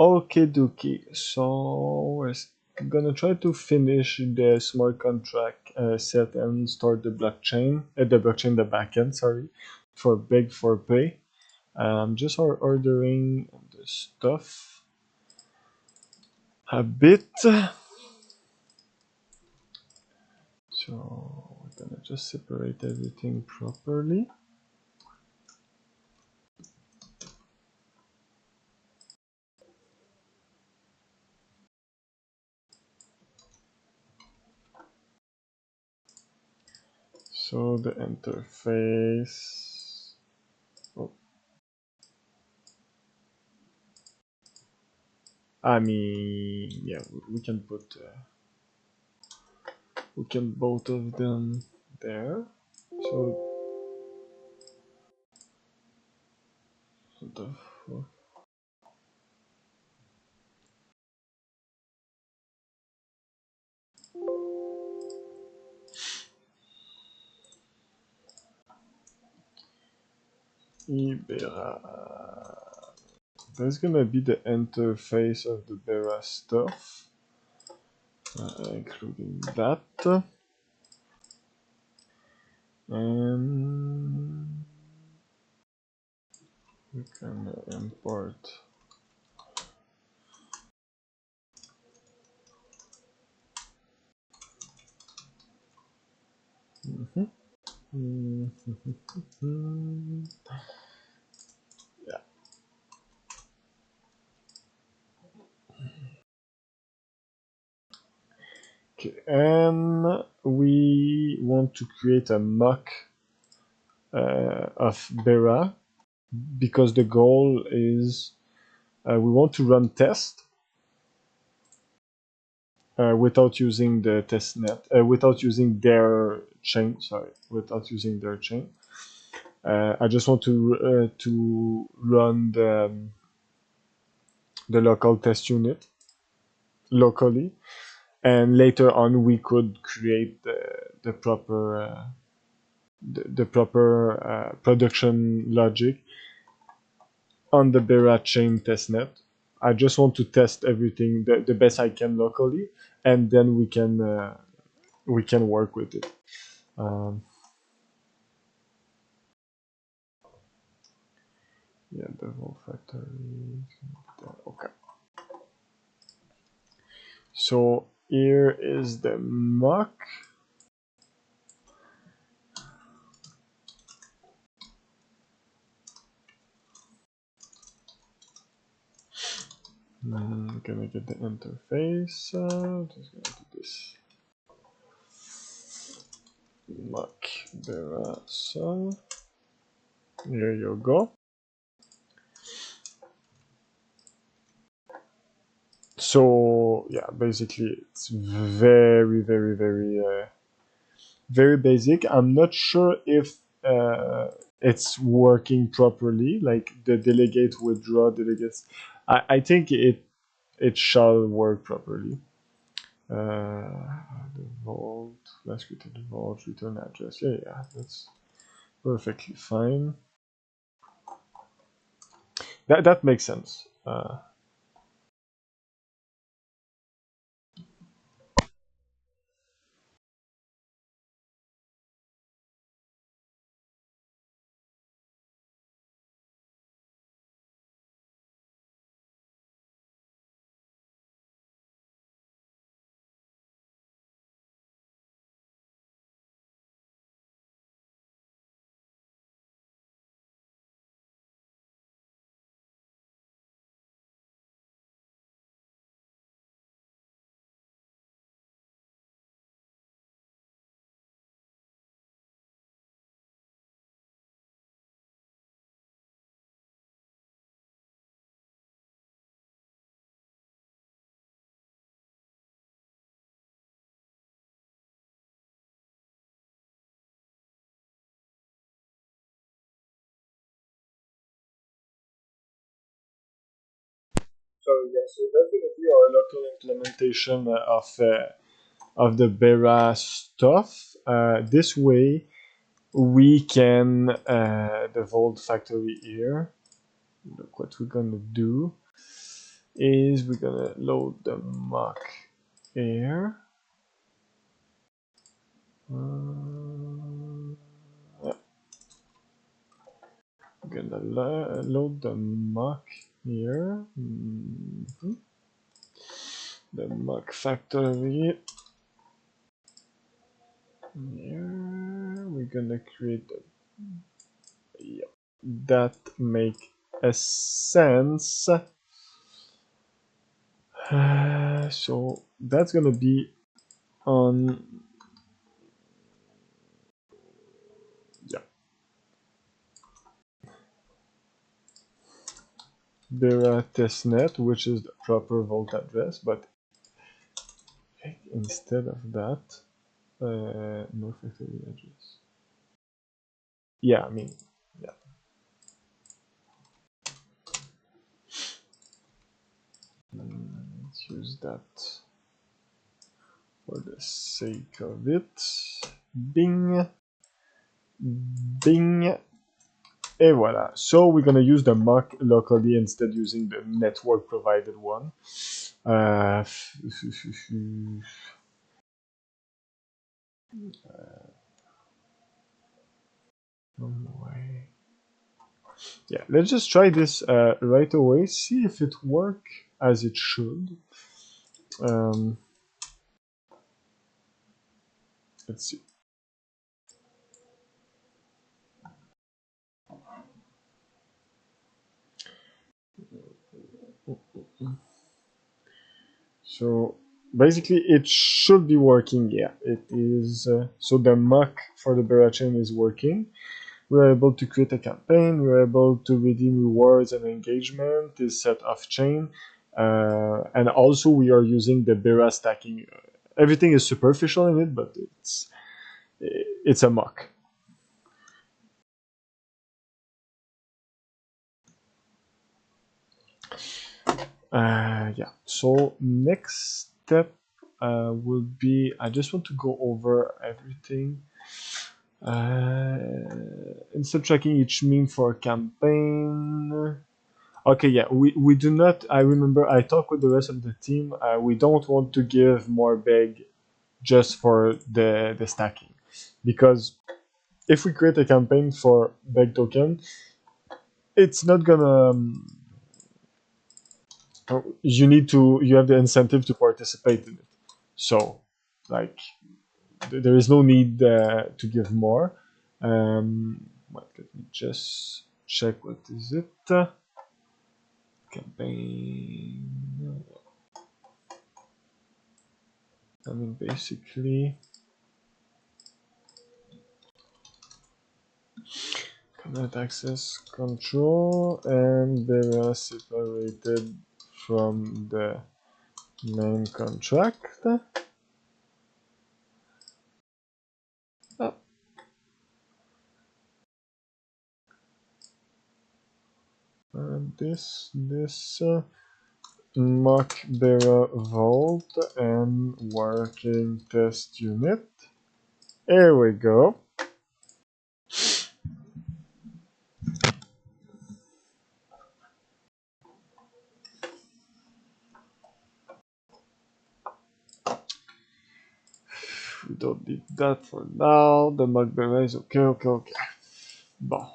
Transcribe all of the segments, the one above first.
Okay, dokie. So we're gonna try to finish the smart contract set and start the blockchain, the backend, sorry, for Beg4Pay. Just ordering the stuff a bit. So we're gonna just separate everything properly. So the interface. Oh, I mean, yeah, we can put both of them there. So what the fuck? Ibera. That's gonna be the interface of the Bera stuff, including that. And we can import. Yeah. Okay, and we want to create a mock of Bera because the goal is we want to run test without using the testnet, without using their chain. Sorry, without using their chain. I just want to run the local test unit locally, and later on we could create the proper production logic on the Berachain testnet. I just want to test everything the best I can locally, and then we can work with it. Yeah, the whole factory. Okay. So here is the mock. I'm gonna get the interface. Just gonna do this. Mock Bera. So here you go. So yeah, basically it's very basic. I'm not sure if it's working properly, like the delegate withdraw delegates. I think it shall work properly. The vault, let's go to the vault, return address. Yeah, that's perfectly fine. That makes sense. So yeah, so definitely our local implementation of the Bera stuff. This way we can the Vault factory here. Look what we're gonna do is we're gonna load the mock here. Yeah. I'm gonna load the mock here. The mock factory. Here we're gonna create the. Yep, that make a sense. So that's gonna be on. Yeah. Bera testnet, which is the proper vault address, but instead of that, no factory address. Yeah, I mean, yeah. Let's use that for the sake of it. Bing, bing, et voila. So we're gonna use the mock locally instead using the network provided one. No way. Yeah, let's just try this right away, see if it works as it should. Let's see. So basically it should be working. Yeah, it is. So the mock for the Berachain is working. We're able to create a campaign. We're able to redeem rewards and engagement is set off chain. And also we are using the Bera stacking. Everything is superficial in it, but it's a mock. Yeah, so next step will be, I just want to go over everything. Instead tracking each meme for a campaign. Okay, yeah, we do not, I remember I talked with the rest of the team, we don't want to give more beg just for the stacking. Because if we create a campaign for beg token, it's not gonna you have the incentive to participate in it. So, like, there is no need to give more. Let me just check what is it. Campaign. I mean, basically, cannot access control, and they are separated from the main contract. Oh. This mock Bera vault and working test unit. Here we go. We don't need that for now. The mock Bera is okay. Bon.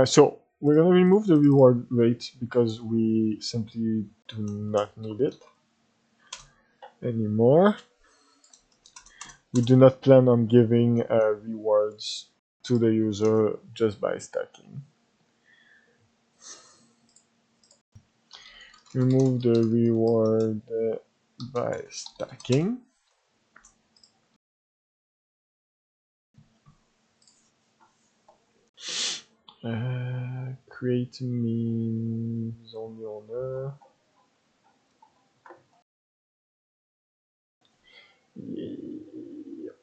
So we're gonna remove the reward rate because we simply do not need it anymore. We do not plan on giving rewards to the user just by stacking. Remove the reward by stacking. Create memes only owner. Yep.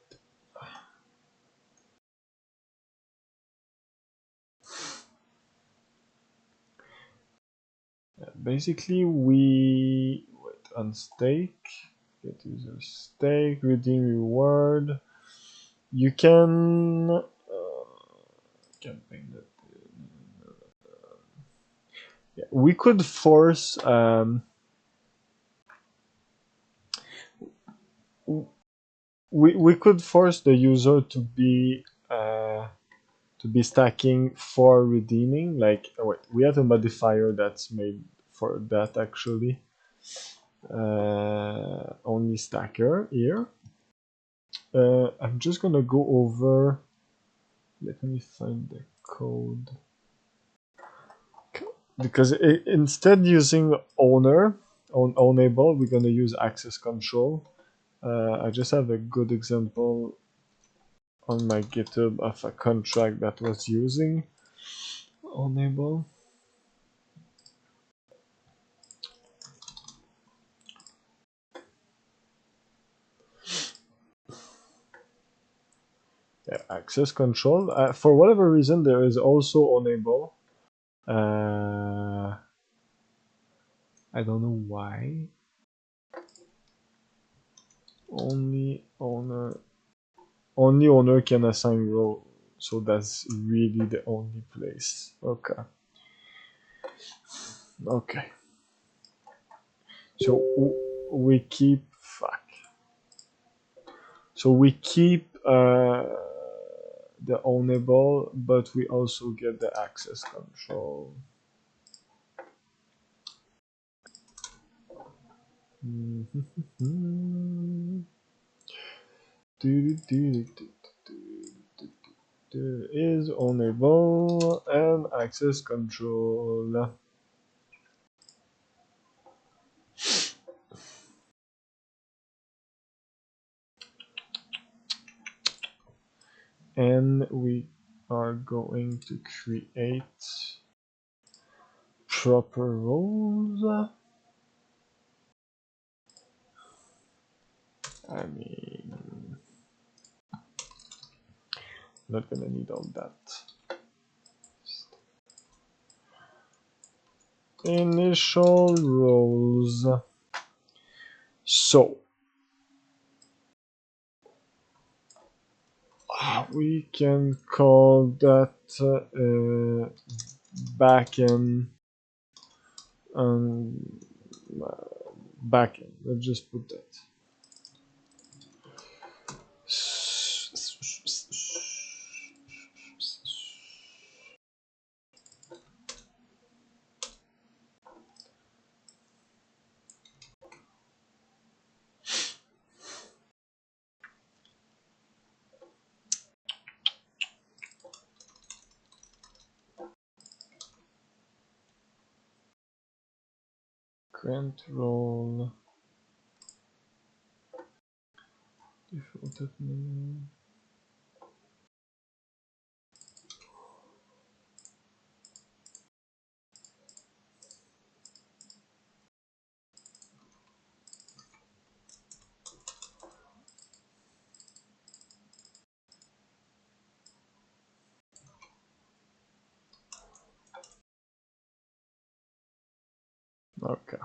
Basically, we wait on stake. Get user stake, redeem reward. You can campaign that. we could force we could force the user to be stacking for redeeming. Like, oh wait, we have a modifier that's made for that actually. Only stacker here. I'm just gonna go over. Let me find the code. Because instead using ownable, we're gonna use access control. I just have a good example on my GitHub of a contract that was using ownable. Yeah, access control. For whatever reason, there is also ownable. I don't know why. Only owner can assign role, so that's really the only place. Okay. So we keep So we keep the ownable, but we also get the access control. Is ownable and access control. And we are going to create proper roles. I mean, not gonna need all that. Initial roles. So we can call that backend backend. Let's just put that. Grant role. Defaulted name. Okay.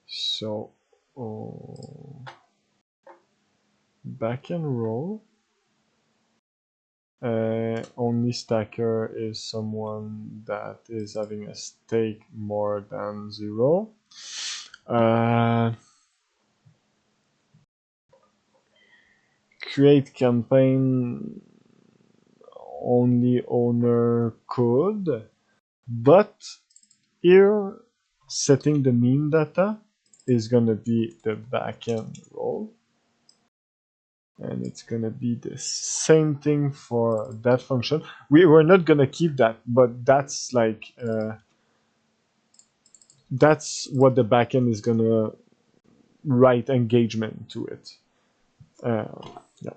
So backend role. Only stacker is someone that is having a stake more than 0. Create campaign, only owner could, but here setting the mean data is gonna be the backend role. And it's gonna be the same thing for that function. We're not gonna keep that, but that's like that's what the backend is gonna write engagement to it. Yeah.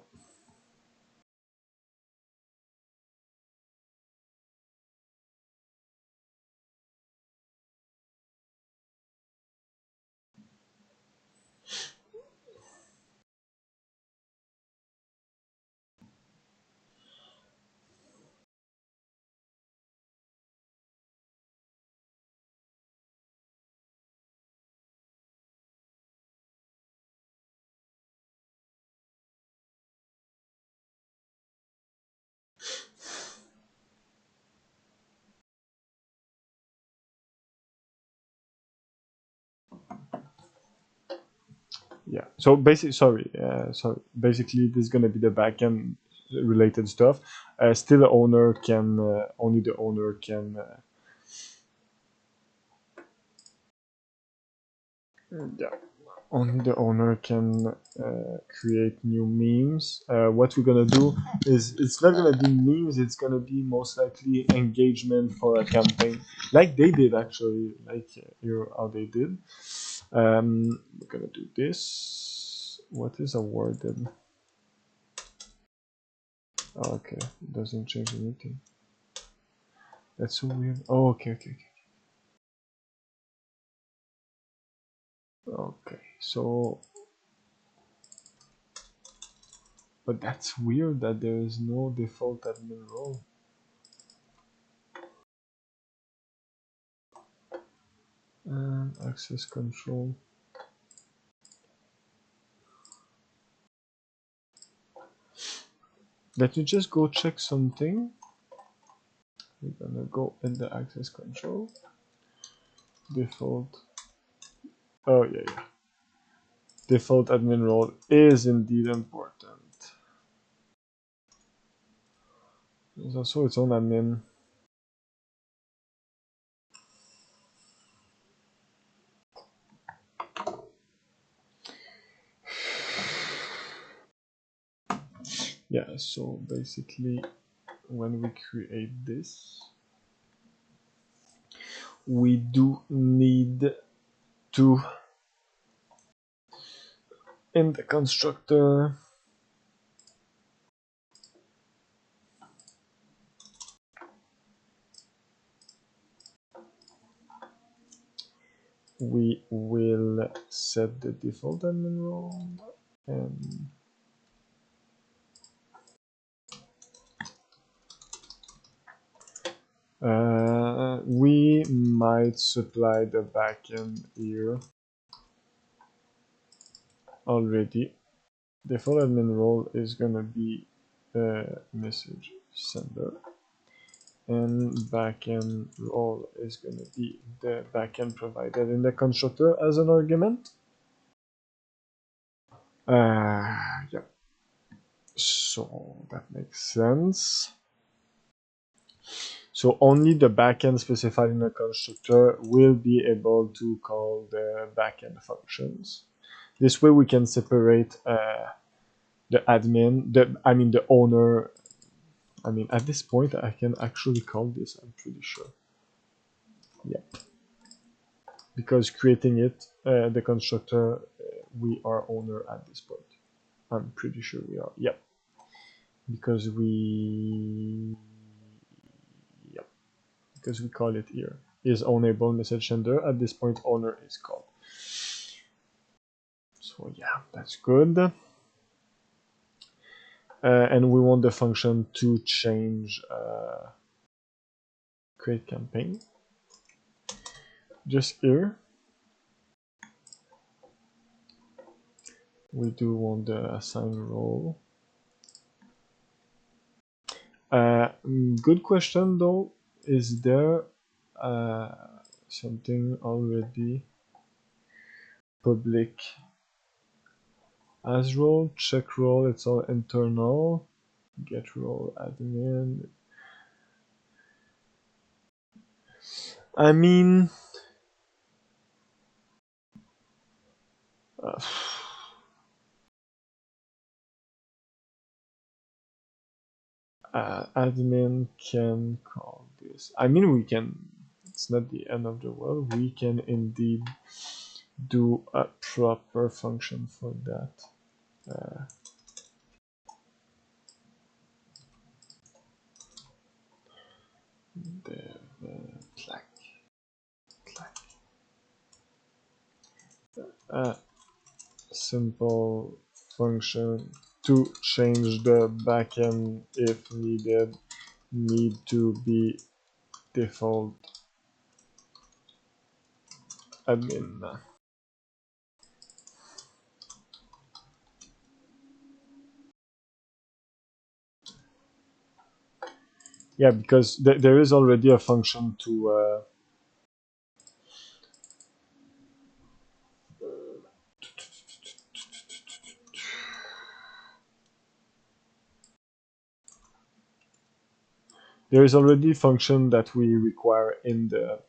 Yeah. So basically, basically, this is gonna be the backend related stuff. Still, the owner can only the owner can. Yeah. Only the owner can create new memes. What we're gonna do is it's not gonna be memes. It's gonna be most likely engagement for a campaign, like they did actually, like here how they did. We're gonna do this. What is awarded? Oh, okay, it doesn't change anything. That's so weird. Oh, okay. Okay, so but that's weird that there is no default admin role. Access control. Let me just go check something. We're gonna go in the access control. Default. Oh yeah. Default admin role is indeed important. There's also its own admin. Yeah, so basically when we create this, we do need to, in the constructor, we will set the default admin role, and we might supply the backend here already. Default admin role is gonna be message sender, and backend role is gonna be the backend provided in the constructor as an argument. Yeah. So that makes sense. So only the backend specified in the constructor will be able to call the backend functions. This way we can separate the admin, the owner. I mean, at this point, I can actually call this, I'm pretty sure. Yeah. Because creating it, the constructor, we are owner at this point. I'm pretty sure we are. Yep. Because we call it here. Is ownable message sender. At this point, owner is called. So yeah, that's good. And we want the function to change create campaign. Just here, we do want the assign role. Good question though. Is there something already public as role? Check role, it's all internal. Get role admin. I mean, admin can call this. I mean, we can. It's not the end of the world. We can indeed do a proper function for that. Clack. Simple function to change the backend if needed. Need to be default admin. Yeah, because there is already a function there is already a function that we require in the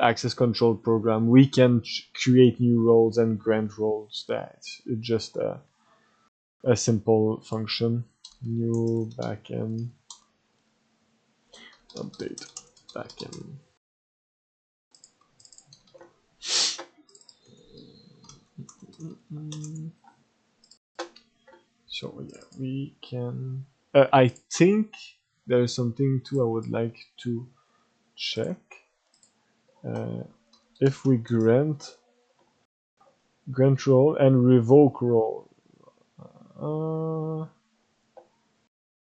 access control program. We can create new roles and grant roles. That's just a simple function. New backend update backend. So yeah, we can. I think there is something too I would like to check. If we grant role and revoke role,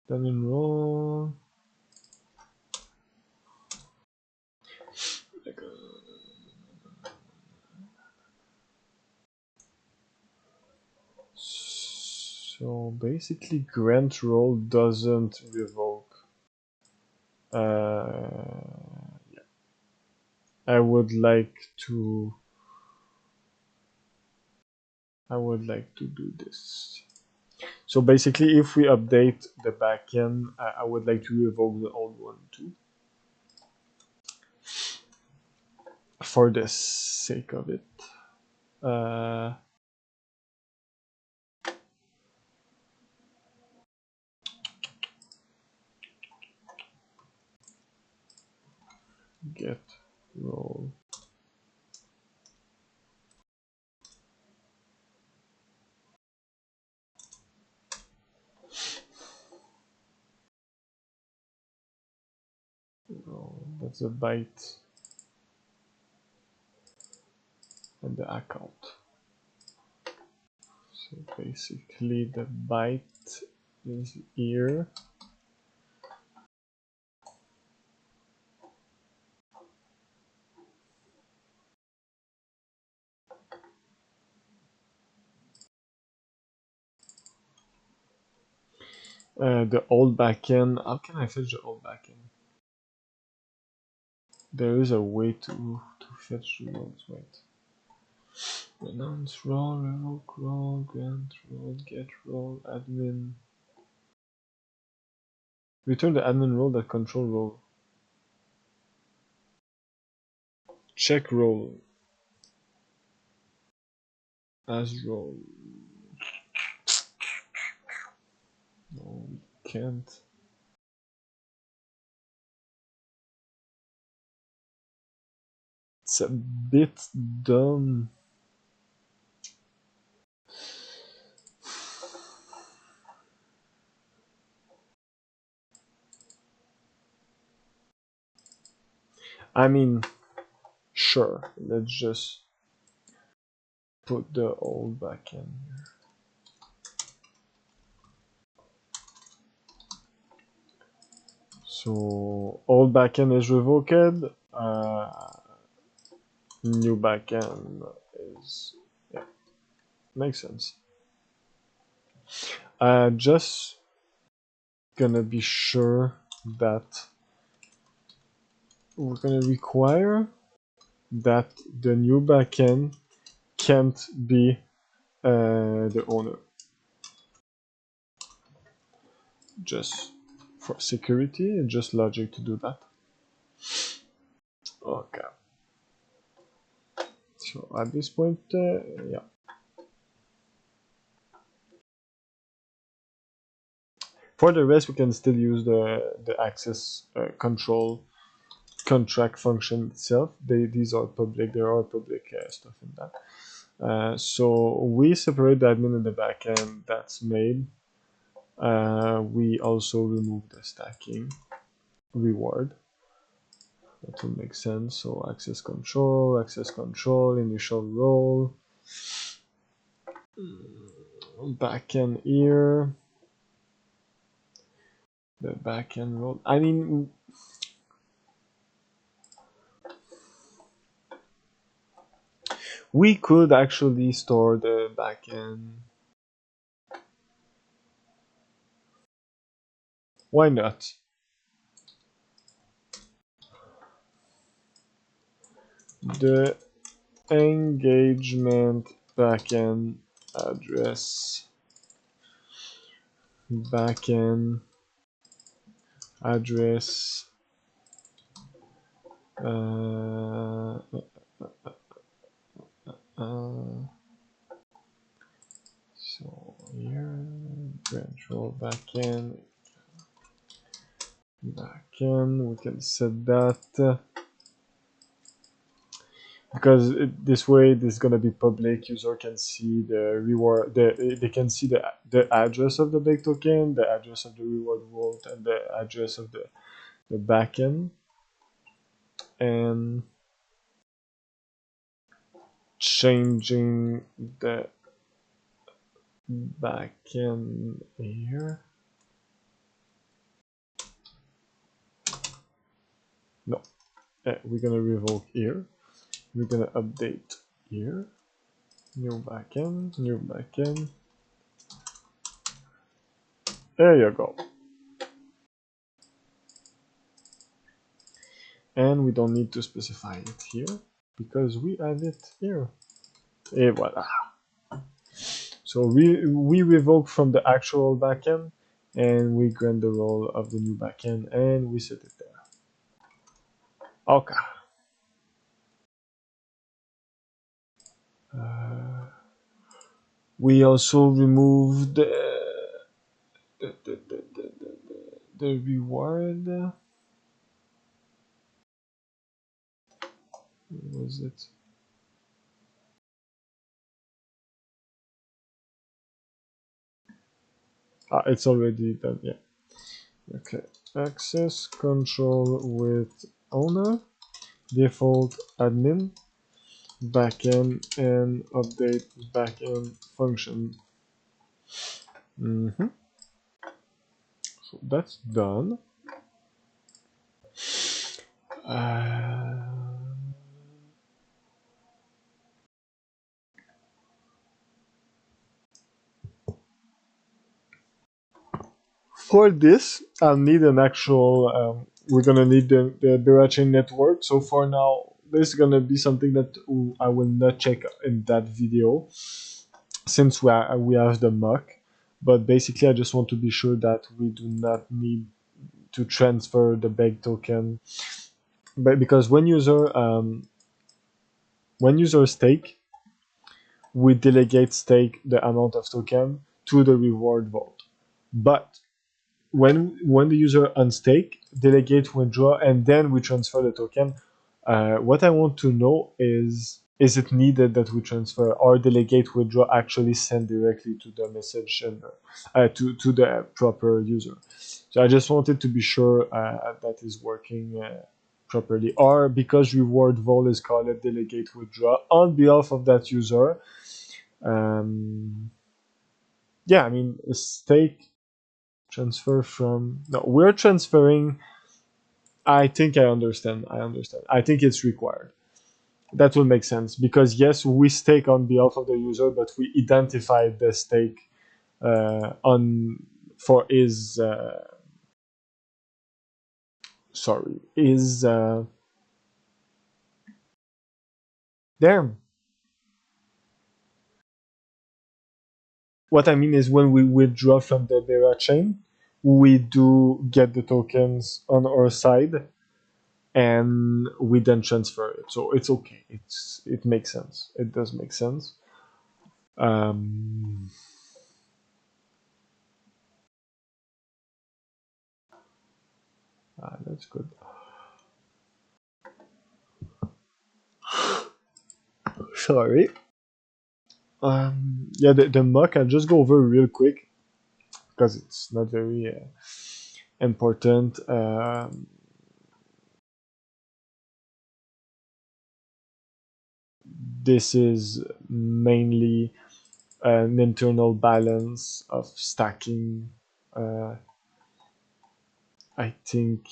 then enroll. So basically, grant role doesn't revoke. Yeah. I would like to do this. So basically, if we update the backend, I would like to revoke the old one too. For the sake of it. Get role. That's a byte and the account. So basically the byte is here. The old backend, how can I fetch the old backend? There is a way to fetch the roles, wait. Announce role, revoke role, grant role, get role, admin. Return the admin role that control role. Check role as role. No, we can't. It's a bit dumb. I mean, sure, let's just put the old backend here. So old backend is revoked. New backend is, yeah, makes sense. Just gonna be sure that we're gonna require that the new backend can't be the owner. Just for security, just logic to do that. Okay. So at this point, yeah. For the rest, we can still use the access control contract function itself. These are public. There are public stuff in that. So we separate the admin and the backend. That's made. We also remove the stacking reward. That will make sense. So access control, initial role, backend here, the backend role. I mean, we could actually store the backend. Why not? The engagement backend address backend address so here control backend we can set that because this way this is gonna be public. User can see the reward. They can see the address of the big token, the address of the reward vault, and the address of the backend. And changing the backend here. No, we're gonna revoke here. We're gonna update here. New backend, new backend. There you go. And we don't need to specify it here because we have it here. Et voila. So we revoke from the actual backend and we grant the role of the new backend and we set it there. Okay. We also removed the reward. Where was it? It's already done, yeah. Okay, access control with owner, default admin, backend, and update backend function. So that's done. For this, I'll need an actual, we're gonna need the Berachain network. So for now, this is gonna be something that I will not check in that video since we have the mock. But basically, I just want to be sure that we do not need to transfer the Beg token. But because when user stake, we delegate stake the amount of token to the reward vault. But when the user unstake, delegate withdraw, and then we transfer the token. What I want to know is it needed that we transfer or delegate withdraw actually send directly to the message sender, to the proper user. So I just wanted to be sure that is working properly, or because reward vault is called delegate withdraw on behalf of that user. Yeah, I mean stake transfer from no, we're transferring. I think I understand. I think it's required. That will make sense because yes, we stake on behalf of the user, but we identify the stake on for his there. What I mean is when we withdraw from the Berachain, we do get the tokens on our side and we then transfer it. So it's okay. It makes sense. It does make sense. That's good. Sorry. Yeah, the mock, I'll just go over real quick because it's not very important. This is mainly an internal balance of stacking. I think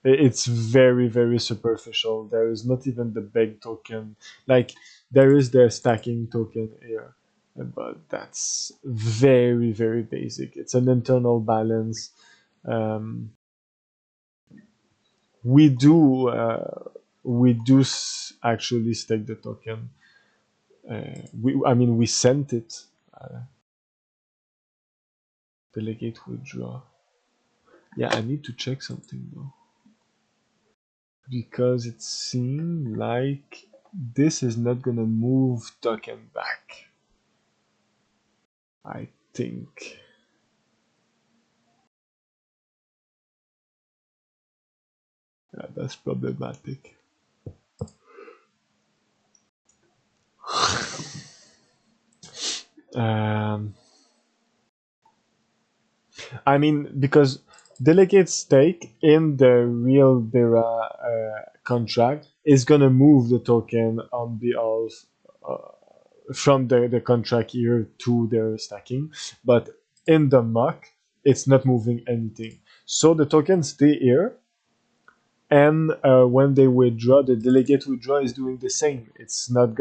it's very, very superficial. There is not even the big token. Like, there is the stacking token here, but that's very, very basic. It's an internal balance. We do actually stake the token. I mean, we sent it. Delegate withdraw. Yeah, I need to check something though. Because it seems like this is not gonna move token back. I think. Yeah, that's problematic. Um, I mean, because delegate stake in the real contract is gonna move the token on behalf from the contract here to their stacking, but in the mock, it's not moving anything. So the tokens stay here, and when they withdraw, the delegate withdraw is doing the same. It's not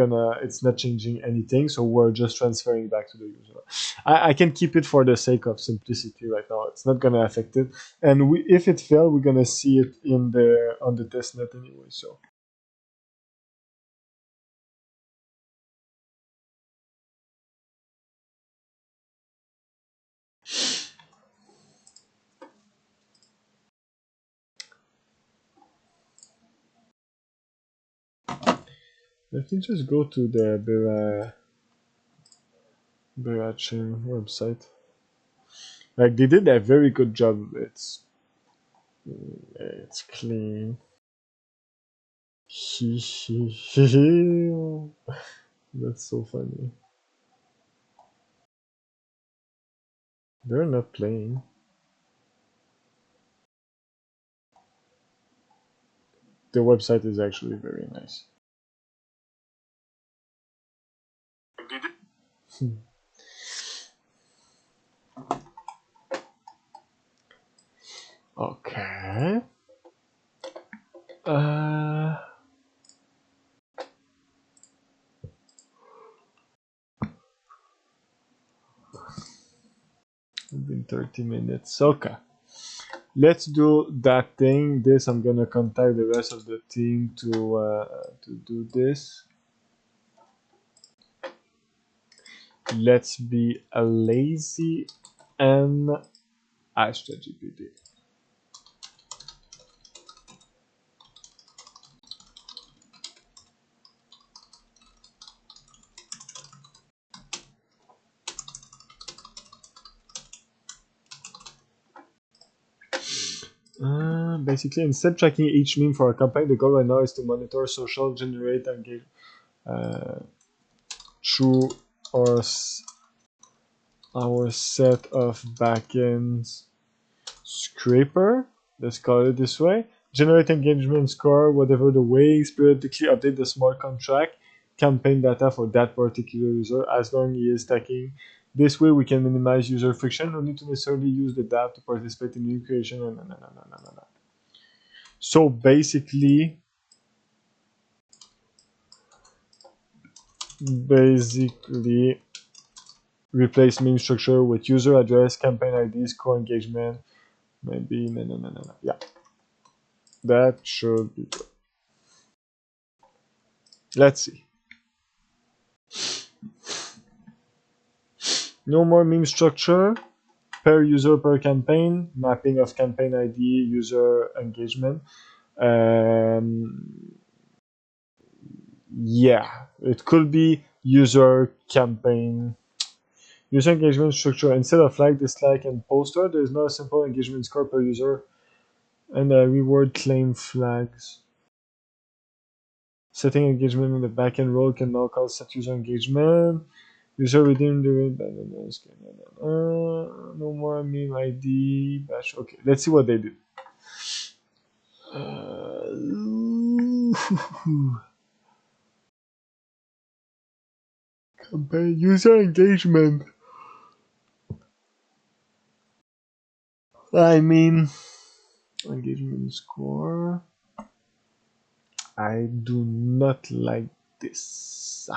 changing anything. So we're just transferring back to the user. I can keep it for the sake of simplicity right now. It's not gonna affect it, and if it fails, we're gonna see it in the on the testnet anyway. So. Let me just go to the Berachain website. Like they did a very good job. It's clean. That's so funny. They're not playing. The website is actually very nice. Okay. Uh, it's been 30 minutes. Okay. Let's do that thing. This I'm gonna contact the rest of the team to do this. Let's be lazy and ask ChatGPT. Basically, instead of tracking each meme for a campaign, the goal right now is to monitor social, generate, and engage through our, our set of backends scraper. Let's call it this way. Generate engagement score, whatever the way, periodically update the smart contract campaign data for that particular user as long as he is stacking. This way we can minimize user friction. No need to necessarily use the DApp to participate in new creation. No. So basically replace meme structure with user address, campaign IDs, core engagement. Maybe no. Yeah, that should be good. Let's see. No more meme structure. Per user per campaign. Mapping of campaign ID, user engagement. Yeah, it could be user campaign. User engagement structure. Instead of like, dislike, and poster, there is no simple engagement score per user and reward claim flags. Setting engagement in the backend role can now call set user engagement. User redeem the no more meme ID bash. Okay, let's see what they do. Campaign user engagement. I mean, engagement score. I do not like this.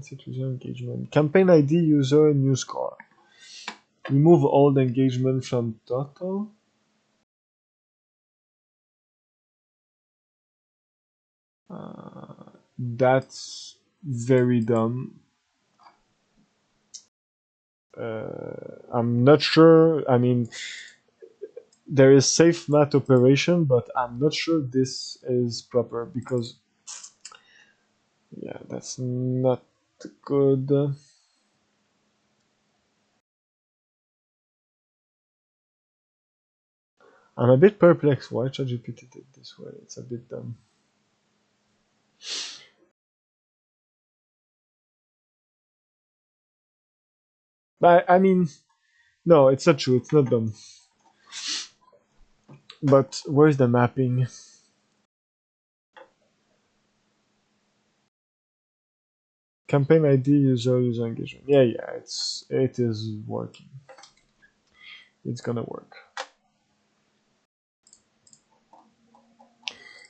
Set user engagement. Campaign ID user new score. Remove old engagement from total. That's very dumb. I'm not sure. I mean, there is safe mat operation, but I'm not sure this is proper because, yeah, that's not good. I'm a bit perplexed why ChatGPT did this way. It's a bit dumb. But I mean, no, it's not true. It's not dumb. But where's the mapping? Campaign ID, user engagement. Yeah, yeah, it is working. It's gonna work.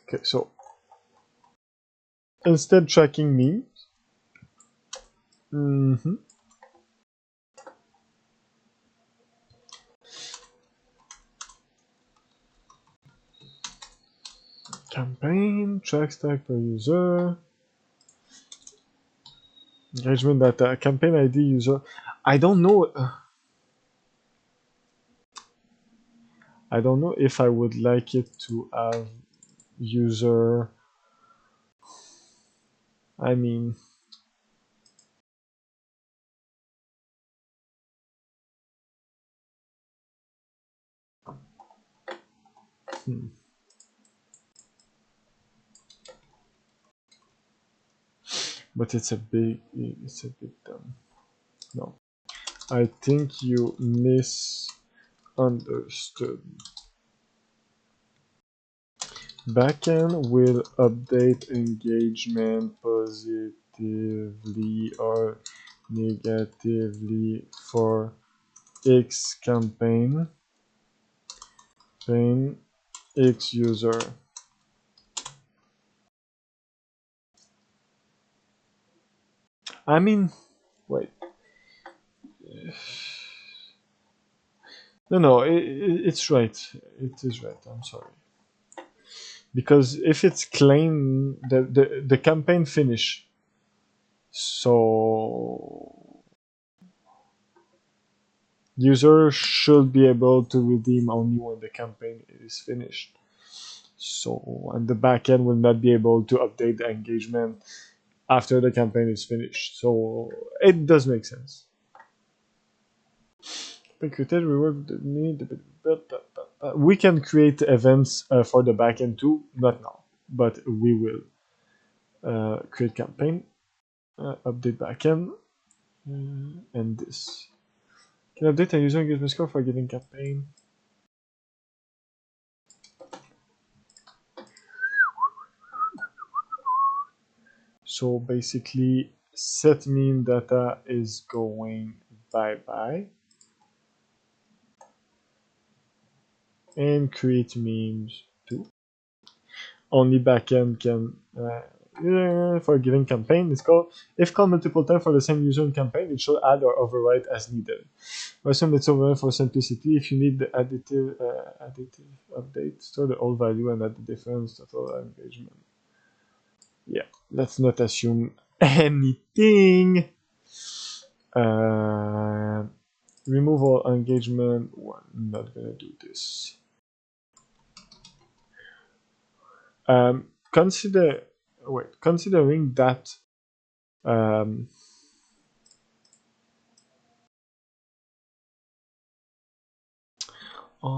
Okay, so instead tracking me. Mm-hmm. Campaign, track stack per user, engagement data, campaign ID user. I don't know. I don't know if I would like it to have user. I mean, hmm. But it's a bit dumb. No, I think you misunderstood. Backend will update engagement positively or negatively for X campaign, X user. I mean, wait. No, it's right. It is right. I'm sorry. Because if it's claim the campaign finish, so user should be able to redeem only when the campaign is finished. So and the backend will not be able to update the engagement after the campaign is finished. So it does make sense. Created reward need. We can create events for the backend too, not now, but we will create campaign, update backend, and this. Can update a user engagement score for a given campaign. So basically, set meme data is going bye bye, and create memes too. Only backend can for a given campaign. It's called if called multiple times for the same user in campaign, it should add or overwrite as needed. Assume it's override for simplicity. If you need the additive update, store the old value and add the difference total engagement. Yeah, let's not assume anything. Uh, remove all engagement. We're not gonna do this. Consider considering that oh,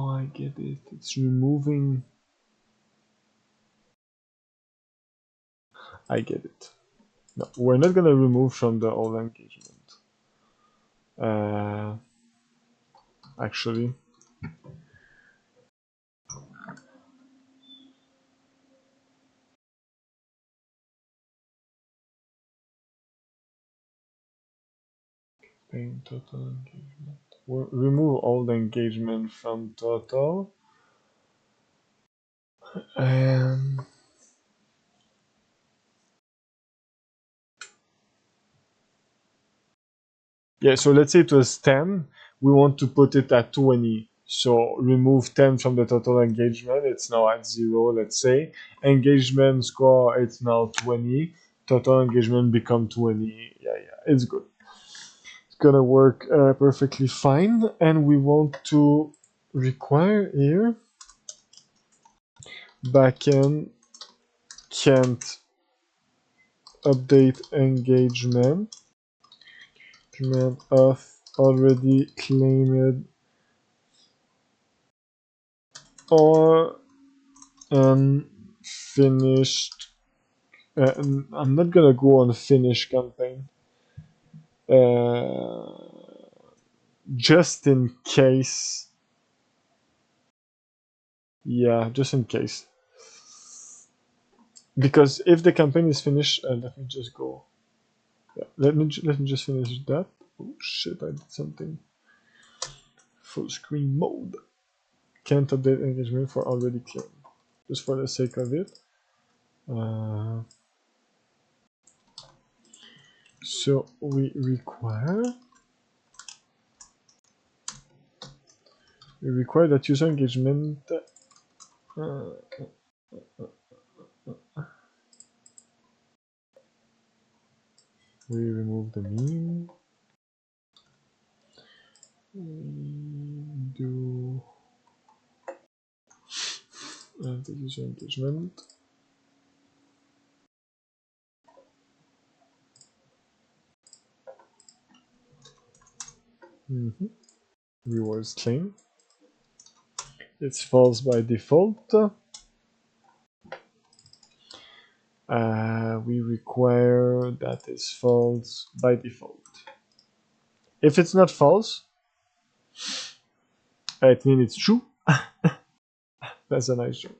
I get it. It's removing. I get it. No, we're not gonna remove from the all engagement. Uh, actually, paying total engagement. We'll remove all the engagement from total. Um, yeah, so let's say it was 10. We want to put it at 20 So remove 10 from the total engagement. It's now at 0, let's say. Engagement score, it's now 20. Total engagement become 20. Yeah, it's good. It's gonna work perfectly fine. And we want to require here backend can't update engagement of already claimed or unfinished. I'm not gonna go on finish campaign. Just in case. Yeah, just in case. Because if the campaign is finished, let me just go. Yeah, let me just finish that. Oh shit! I did something. Full screen mode. Can't update engagement for already claimed. Just for the sake of it. So we require that user engagement we remove the mean. We do the user engagement. Rewards claim. It's false by default. We require that is false by default. If it's not false, it means it's true. That's a nice joke.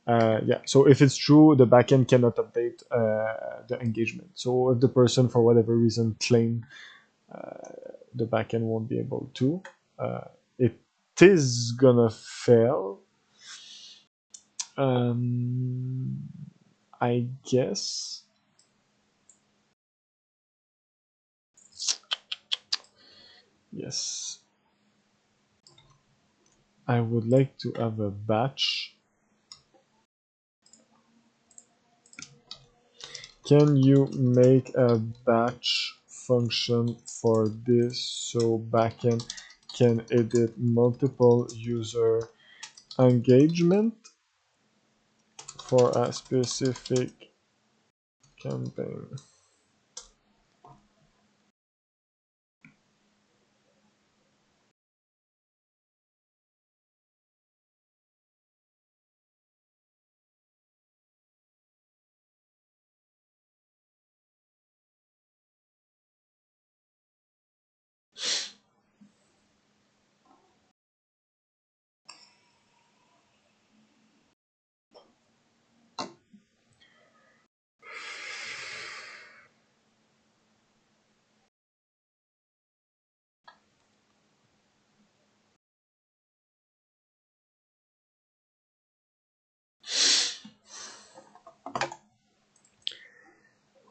Yeah, so if it's true, the backend cannot update the engagement. So if the person, for whatever reason, claim the backend won't be able to, it is gonna fail. I guess. Yes. I would like to have a batch. Can you make a batch function for this so backend can edit multiple user engagement for a specific campaign?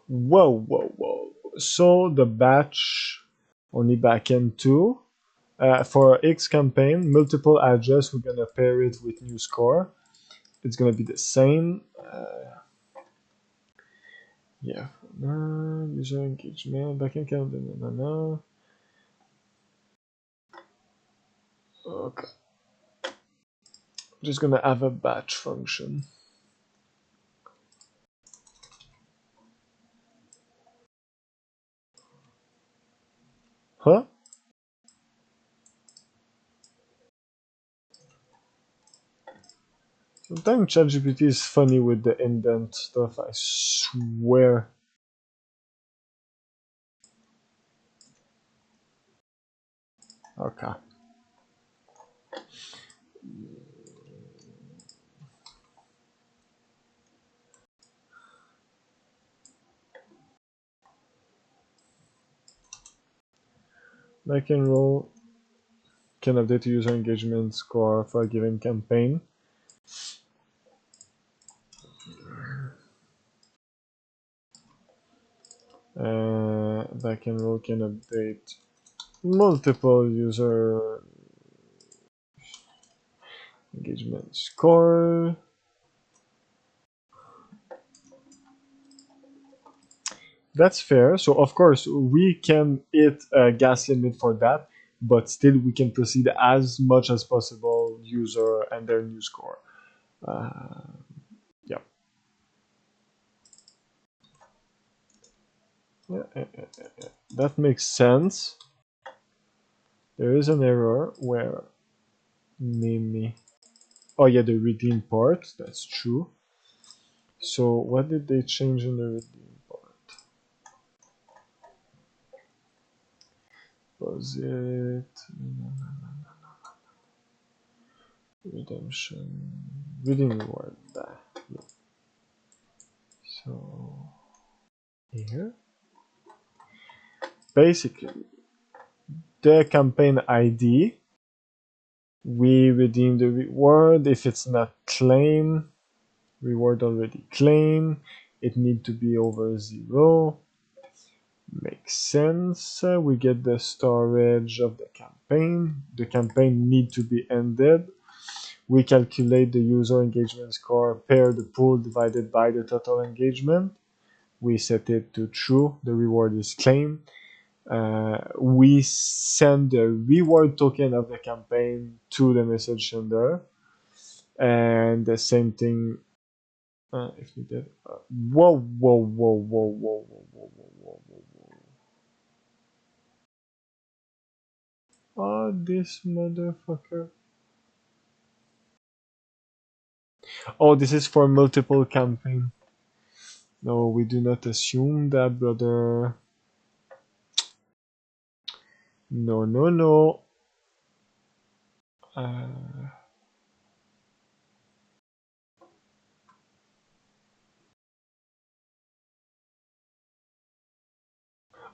Whoa. So the batch only backend 2. For X campaign, multiple address, we're gonna pair it with new score. It's gonna be the same. Yeah. User engagement, backend calendar, no. Okay. Just gonna have a batch function. Huh? Sometimes ChatGPT is funny with the indent stuff, I swear. Okay. Backend role can update the user engagement score for a given campaign. Backend role can update multiple user engagement score. That's fair. So of course we can hit a gas limit for that, but still we can proceed as much as possible user and their new score. Yeah. That makes sense. There is an error where Mimi. Oh yeah, the redeem part. That's true. So what did they change in the redeem part? Was it redemption? Redeem reward. Yeah. So here, basically, the campaign ID. We redeem the reward if it's not claimed. Reward already claimed. It need to be over 0. Makes sense. We get the storage of the campaign. The campaign need to be ended. We calculate the user engagement score, pair the pool divided by the total engagement. We set it to true. The reward is claimed. We send the reward token of the campaign to the message sender. And the same thing if we did. Whoa, whoa, whoa, whoa, whoa, whoa, whoa, whoa, whoa, whoa. Oh, this motherfucker. Oh, this is for multiple campaign. No, we do not assume that, brother. No, no, no.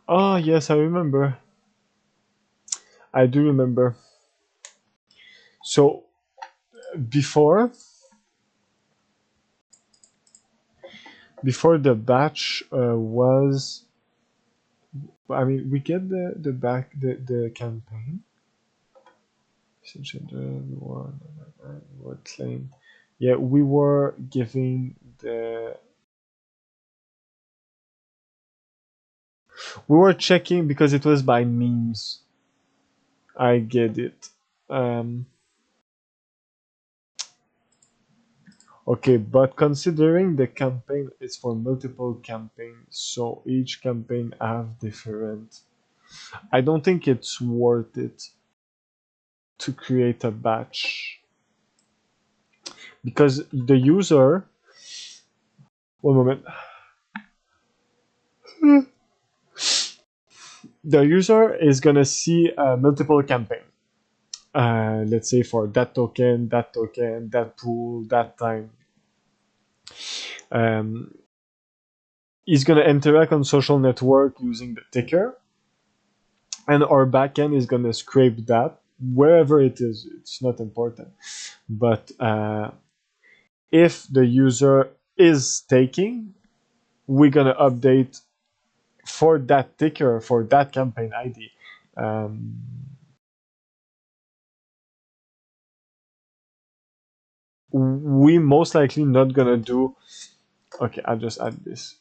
Oh, yes, I remember. I do remember. So, before the batch was, I mean, we get the campaign. Reward claim. Yeah, we were giving the. We were checking because it was by memes. I get it. Okay, but considering the campaign is for multiple campaigns, so each campaign have different. I don't think it's worth it to create a batch because the user. One moment. The user is gonna see a multiple campaign. Let's say for that token, that pool, that time. He's gonna interact on social network using the ticker, and our backend is gonna scrape that wherever it is. It's not important, but if the user is taking, we're gonna update for that ticker for that campaign ID. We most likely not gonna do. Okay, I'll just add this.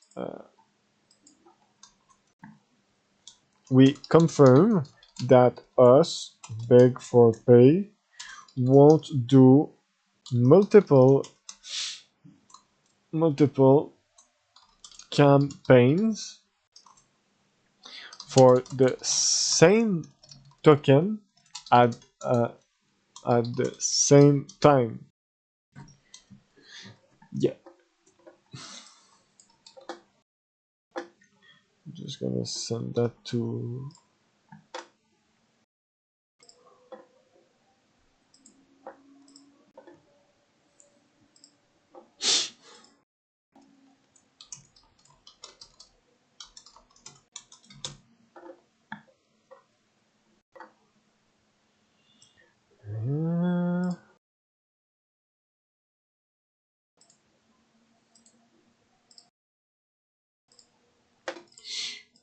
We confirm that us Beg4Pay won't do multiple campaigns for the same token at the same time. Yeah. I'm just gonna send that to.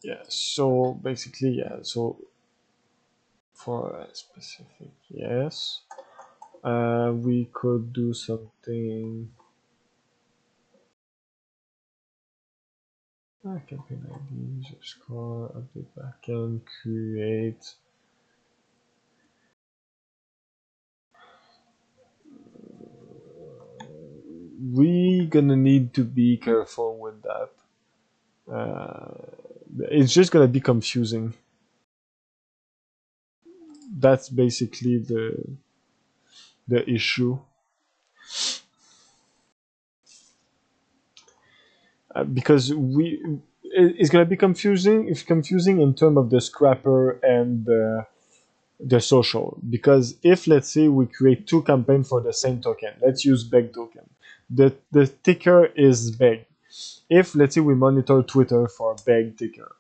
Yeah, so basically, yeah, so for a specific, yes. We could do something. Campaign ID, user score, update backend, create. We gonna need to be careful with that. It's just gonna be confusing. That's basically the issue. Because it's gonna be confusing. It's confusing in terms of the scrapper and the social. Because if let's say we create two campaigns for the same token, let's use Beg token. The ticker is Beg. If let's say we monitor Twitter for Beg ticker,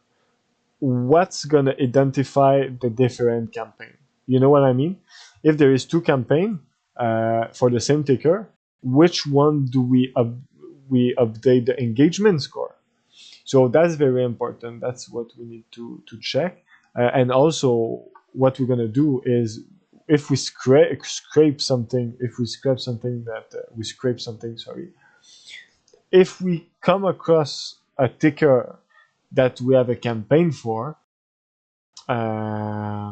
what's gonna identify the different campaign? You know what I mean? If there is two campaign for the same ticker, which one do we update the engagement score? So that's very important. That's what we need to check. And also, what we're gonna do is if we scrape something, if we scrape something that we scrape something, sorry, if we come across a ticker that we have a campaign for, uh,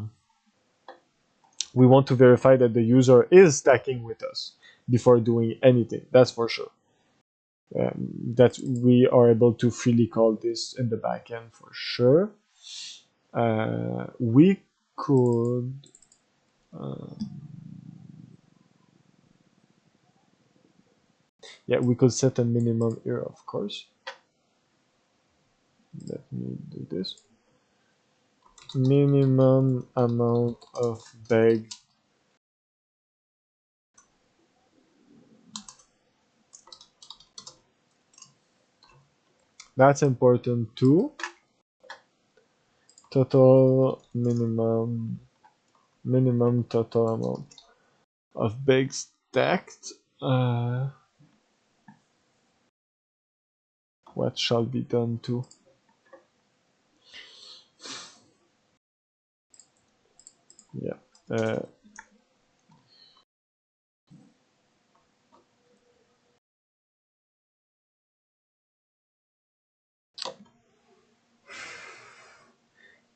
we want to verify that the user is stacking with us before doing anything. That's for sure. That we are able to freely call this in the backend for sure. We could yeah, we could set a minimum here, of course. Let me do this. Minimum amount of bag. That's important too. Total minimum total amount of bags stacked. What shall be done to? Yeah.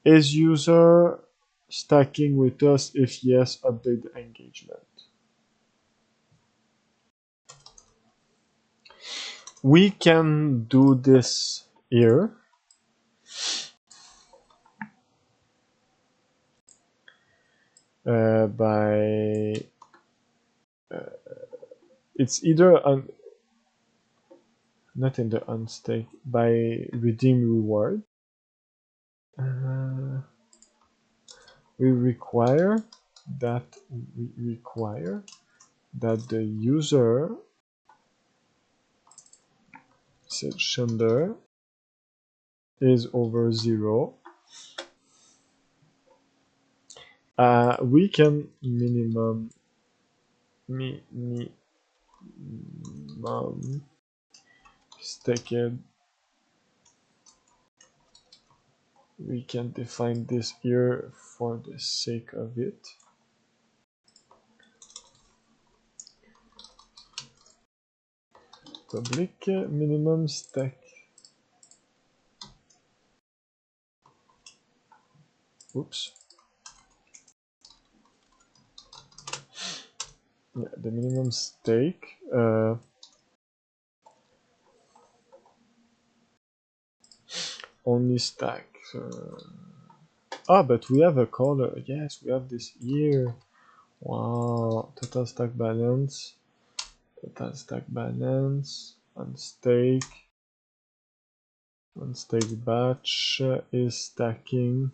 Is user stacking with us? If yes, update the engagement. We can do this here. By it's either not in the unstake, by redeem reward. We require that the user sender is over 0. We can minimum stacked. We can define this here for the sake of it. Public minimum stack. Oops. Yeah, the minimum stake. Only stack. But we have a color. Yes, we have this here. Wow. Total stack balance. Total stack balance. Unstake. Unstake batch is stacking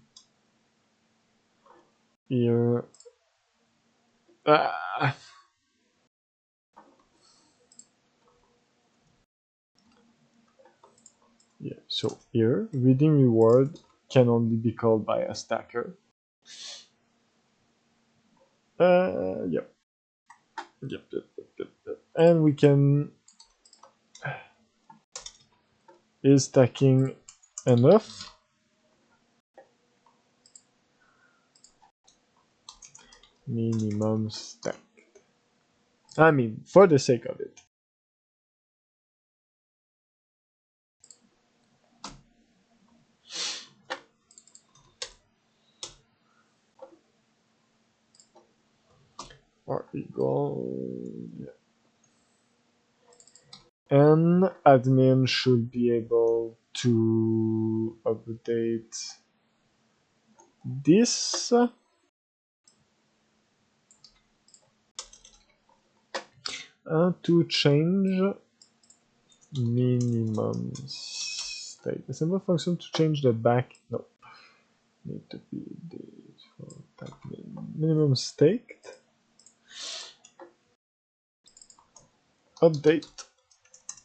here. Yeah, so here, redeem reward can only be called by a stacker. Yep. And we can... Is stacking enough? Minimum stack. I mean, for the sake of it. Or equal, yeah. And admin should be able to update this. To change minimum state. A simple function to change the back. No, need to be for that minimum staked. Update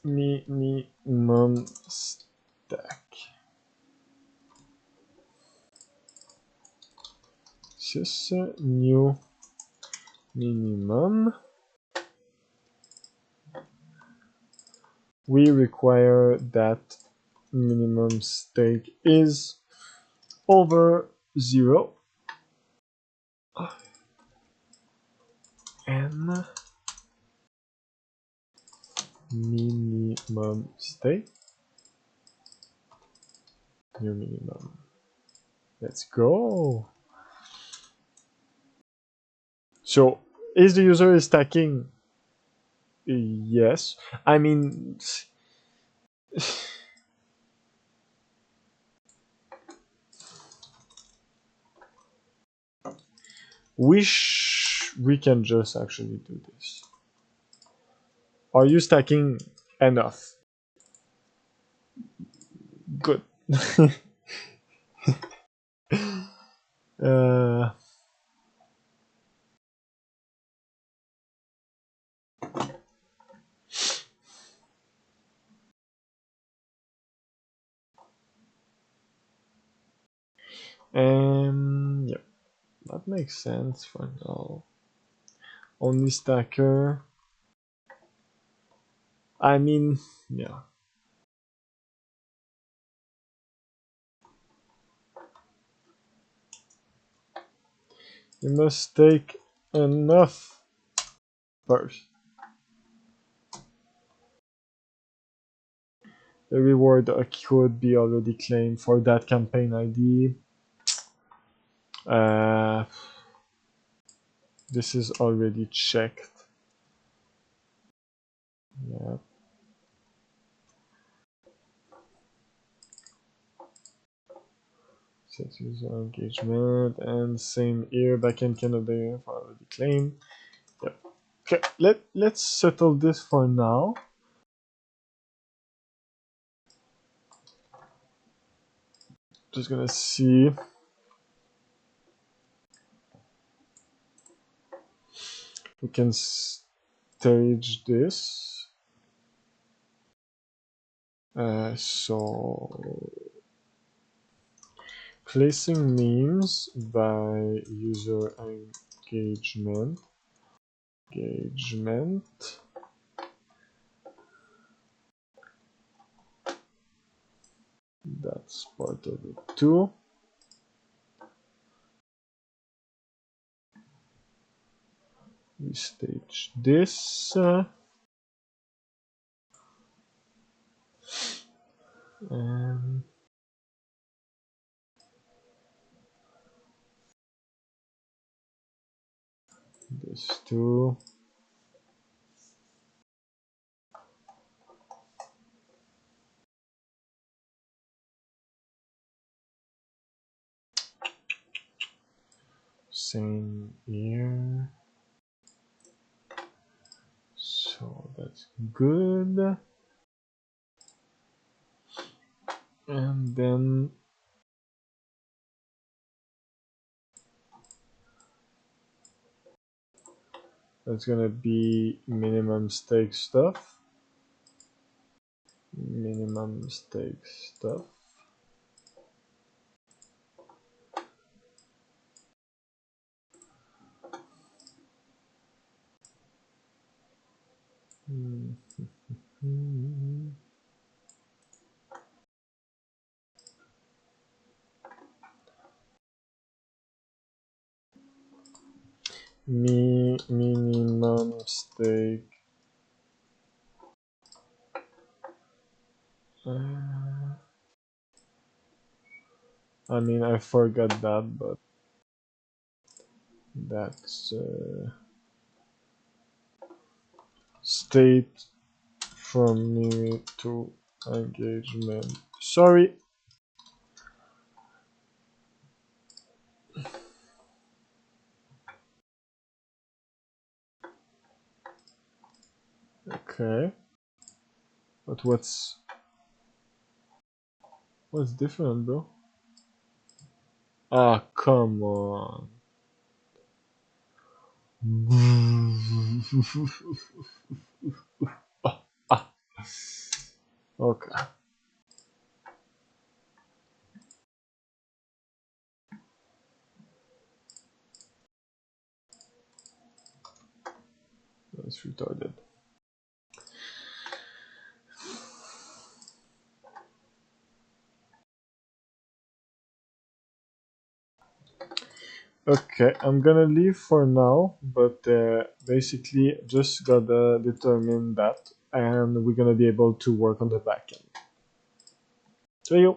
minimum stack. Just a new minimum. We require that minimum stake is over 0 and minimum stake new minimum. Let's go. So is the user stacking? Yes. I mean, we can just actually do this. Are you stacking enough? Good. uh, yeah, that makes sense for now. Only stacker. I mean, yeah. You must take enough first. The reward could be already claimed for that campaign ID. This is already checked. Yeah. Set user engagement and same here. Backend cannot be already claimed. Yep. Okay. Let's settle this for now. Just gonna see. We can stage this. So placing memes by user engagement. That's part of it too. We stage this. And this too. Same here. So that's good. And then that's gonna be minimum stake stuff. Minimum stake stuff. Minimum stake. I mean, I forgot that, but that's state from me to engagement. Sorry. Okay. But what's different, bro? Ah, come on. Okay. That's retarded. Okay, I'm gonna leave for now, but basically just gotta determine that, and we're gonna be able to work on the backend. See you.